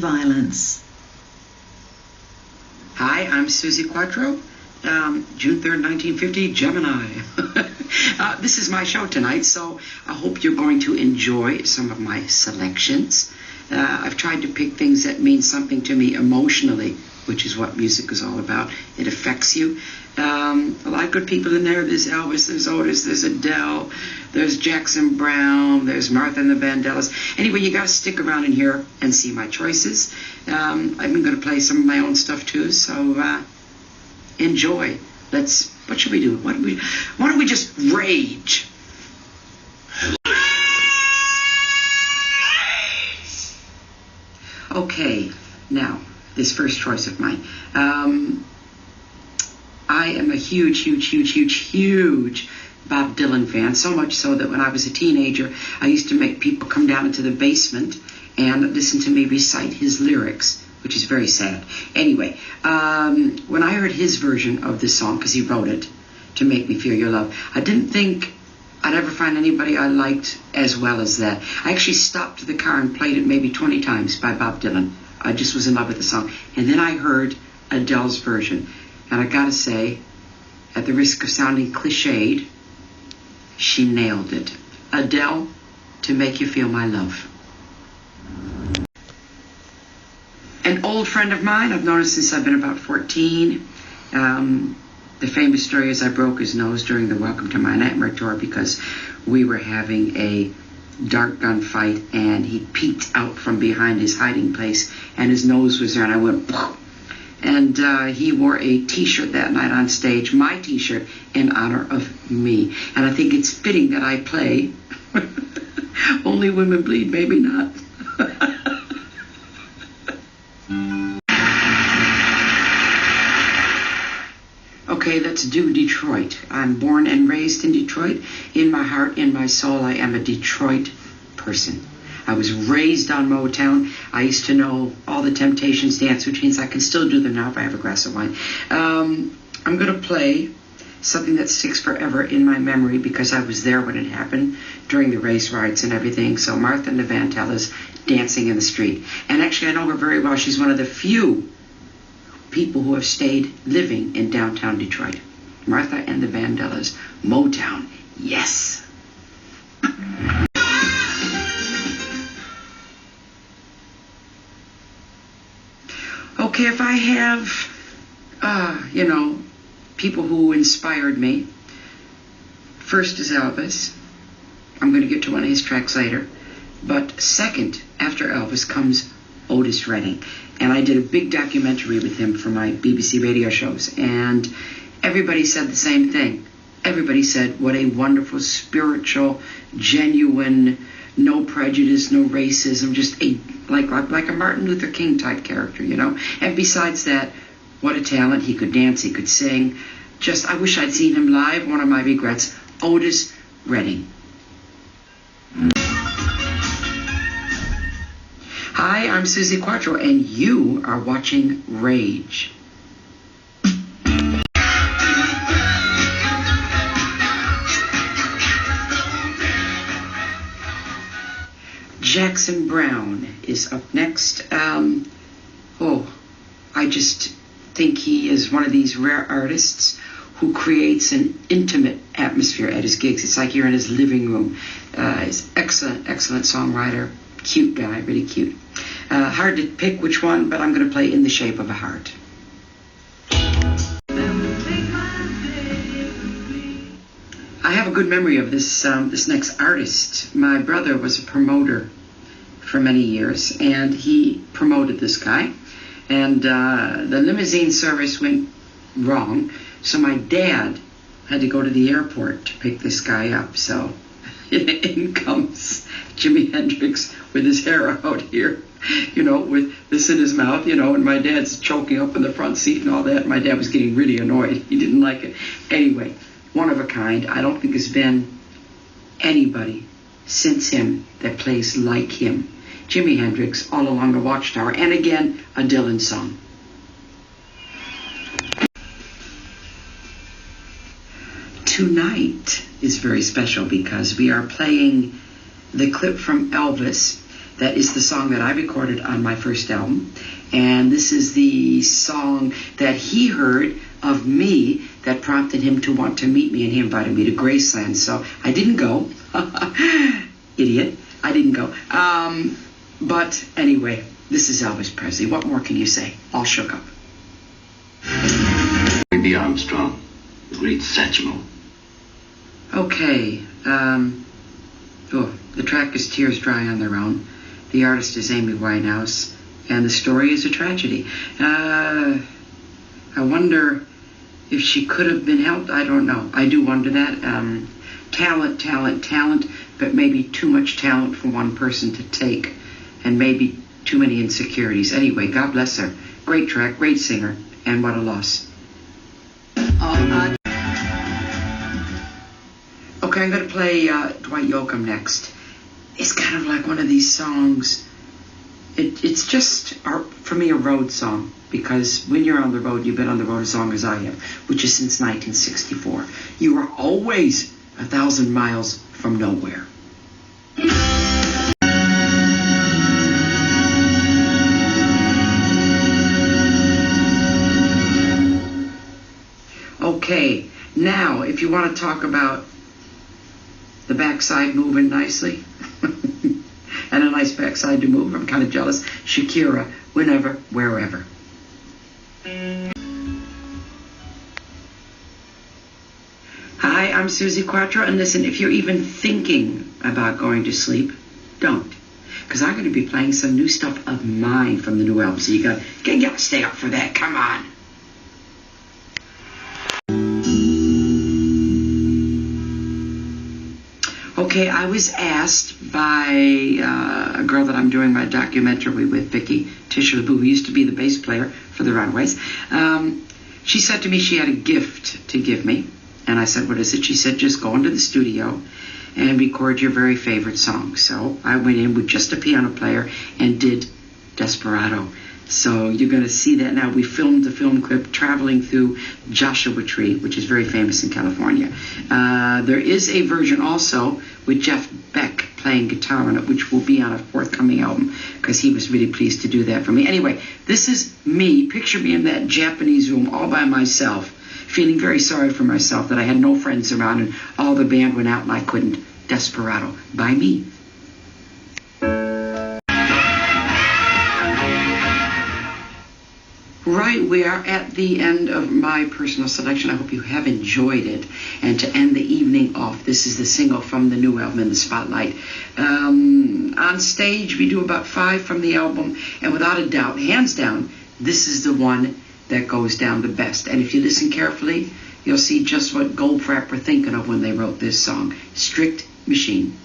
violence. Hi, I'm Suzi Quatro, June 3rd, 1950, Gemini. This is my show tonight, so I hope you're going to enjoy some of my selections. I've tried to pick things that mean something to me emotionally, which is what music is all about. It affects you. A lot of good people in there. There's Elvis, there's Otis, there's Adele, there's Jackson Brown, there's Martha and the Vandellas. Anyway, you got to stick around in here and see my choices. I'm going to play some of my own stuff too, so enjoy. What should we do? Why don't we just rage? Okay, now, this first choice of mine. I am a huge Bob Dylan fan, so much so that when I was a teenager, I used to make people come down into the basement and listen to me recite his lyrics, which is very sad. Anyway, when I heard his version of this song, because he wrote it, To Make Me Feel Your Love, I didn't think I'd ever find anybody I liked as well as that. I actually stopped the car and played it maybe 20 times by Bob Dylan. I just was in love with the song. And then I heard Adele's version. And I gotta say, at the risk of sounding cliched, she nailed it. Adele, To Make You Feel My Love. An old friend of mine, I've known her since I've been about 14. The famous story is I broke his nose during the Welcome to My Nightmare tour because we were having a dart gun fight and he peeked out from behind his hiding place and his nose was there and I went, poof. And he wore a t-shirt that night on stage, my t-shirt, in honor of me. And I think it's fitting that I play Only Women Bleed, Maybe Not. Okay, let's do Detroit. I'm born and raised in Detroit. In my heart, in my soul, I am a Detroit person. I was raised on Motown. I used to know all the Temptations dance routines. I can still do them now if I have a glass of wine. I'm going to play something that sticks forever in my memory because I was there when it happened during the race riots and everything. So Martha and the Vandellas, Dancing in the Street. And actually, I know her very well. She's one of the few people who have stayed living in downtown Detroit. Martha and the Vandellas, Motown, yes. Okay, if I have, people who inspired me, first is Elvis. I'm going to get to one of his tracks later. But second, after Elvis, comes Otis Redding. And I did a big documentary with him for my BBC radio shows. And everybody said the same thing. Everybody said what a wonderful, spiritual, genuine, no prejudice, no racism, just like a Martin Luther King type character, you know. And besides that, what a talent. He could dance, he could sing. Just, I wish I'd seen him live. One of my regrets. Otis Redding. Hi, I'm Suzi Quatro, and you are watching Rage. Jackson Brown is up next. I just think he is one of these rare artists who creates an intimate atmosphere at his gigs. It's like you're in his living room. He's excellent songwriter, cute guy, really cute. Hard to pick which one, but I'm going to play In the Shape of a Heart. I have a good memory of this next artist. My brother was a promoter for many years, and he promoted this guy. And the limousine service went wrong, so my dad had to go to the airport to pick this guy up. So in comes Jimi Hendrix with his hair out here, with this in his mouth, and my dad's choking up in the front seat and all that. My dad was getting really annoyed. He didn't like it. Anyway, one of a kind. I don't think there's been anybody since him that plays like him. Jimi Hendrix, All Along the Watchtower, and again, a Dylan song. Tonight is very special because we are playing the clip from Elvis That is the song that I recorded on my first album. And this is the song that he heard of me that prompted him to want to meet me, and he invited me to Graceland. So I didn't go. Idiot. I didn't go. But anyway, this is Elvis Presley. What more can you say? All shook up. B. Armstrong, the great Satchmo. Okay. The track is Tears Dry on Their Own. The artist is Amy Winehouse. And the story is a tragedy. I wonder if she could have been helped. I don't know. I do wonder that. Talent, but maybe too much talent for one person to take, and maybe too many insecurities. Anyway, God bless her. Great track, great singer, and what a loss. Okay, I'm going to play Dwight Yoakam next. It's kind of like one of these songs. It's just, for me, a road song, because when you're on the road, you've been on the road as long as I have, which is since 1964. You are always 1,000 miles from nowhere. Okay, now, if you want to talk about the backside moving nicely, and a nice backside to move, I'm kind of jealous. Shakira, whenever, wherever. Hi, I'm Suzi Quatro, and listen, if you're even thinking about going to sleep, don't. Because I'm going to be playing some new stuff of mine from the new album, so you gotta stay up for that, come on. Okay, I was asked by a girl that I'm doing my documentary with, Vicky Tisher-LeBou, who used to be the bass player for the Runaways. She said to me she had a gift to give me. And I said, what is it? She said, just go into the studio and record your very favorite song. So I went in with just a piano player and did Desperado. So you're going to see that now. We filmed the film clip traveling through Joshua Tree, which is very famous in California. There is a version also with Jeff Beck playing guitar on it, which will be on a forthcoming album, because he was really pleased to do that for me. Anyway, this is me. Picture me in that Japanese room all by myself, feeling very sorry for myself that I had no friends around and all the band went out and I couldn't. Desperado by me. Right, we are at the end of my personal selection. I hope you have enjoyed it. And to end the evening off, this is the single from the new album, In the Spotlight. On stage, we do about 5 from the album, and without a doubt, hands down, this is the one that goes down the best. And if you listen carefully, you'll see just what Goldfrapp were thinking of when they wrote this song. Strict Machine.